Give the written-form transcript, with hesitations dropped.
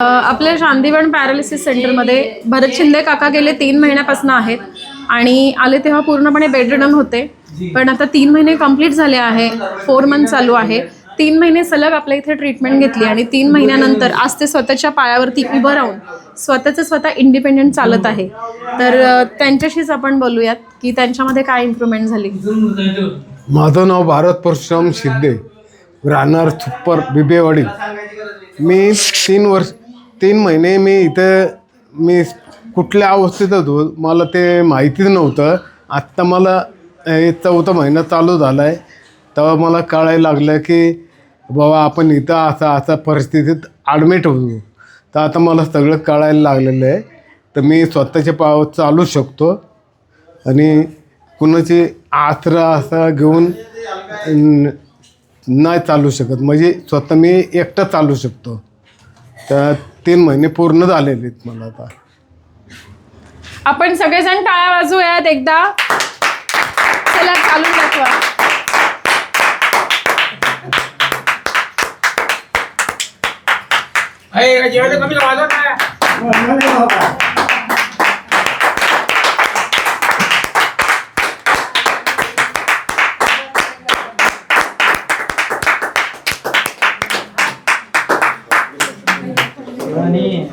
आपल्या शांतीवन पॅरालिसिस सेंटरमध्ये भरत शिंदे काका गेले 3 महिन्यापासून आहेत आणि आले तेव्हा पूर्णपणे बेडरिडन होते. पण आता 3 महिने कंप्लीट झाले आहे, 4 मंथ चालू आहे. 3 महिने सलग आपल्या इथे ट्रीटमेंट घेतली आणि 3 महिन्यानंतर आज ते स्वतःच्या पायावरती उभं राहून स्वतः इंडिपेंडेंट चालत आहे. तर त्यांच्याशीच आपण बोलूयात की त्यांच्यामध्ये काय इम्प्रूव्हमेंट झाली. माझं नाव भारत परशुराम शिंदे, राहणार छप्पर बिबेवाडी. मी 3 महिने मी कुठल्या अवस्थेत होतो मला ते माहितीच नव्हतं. आत्ता मला हे 4था महिना चालू झाला आहे, तेव्हा मला कळायला लागलं की बाबा आपण इथं असा परिस्थितीत ॲडमिट होतो. तर आता मला सगळं कळायला लागलेलं आहे. तर मी स्वतःच्या पायावर चालू शकतो आणि कुणाची आसरा असा घेऊन नाही चालू शकत, म्हणजे स्वतः मी एकटा चालू शकतो. तर 3 महिने पूर्ण झालेले आहेत मला आता. आपण सगळेजण टाळ्या वाजवूयात एकदा. चला चालून दाखवा. आणि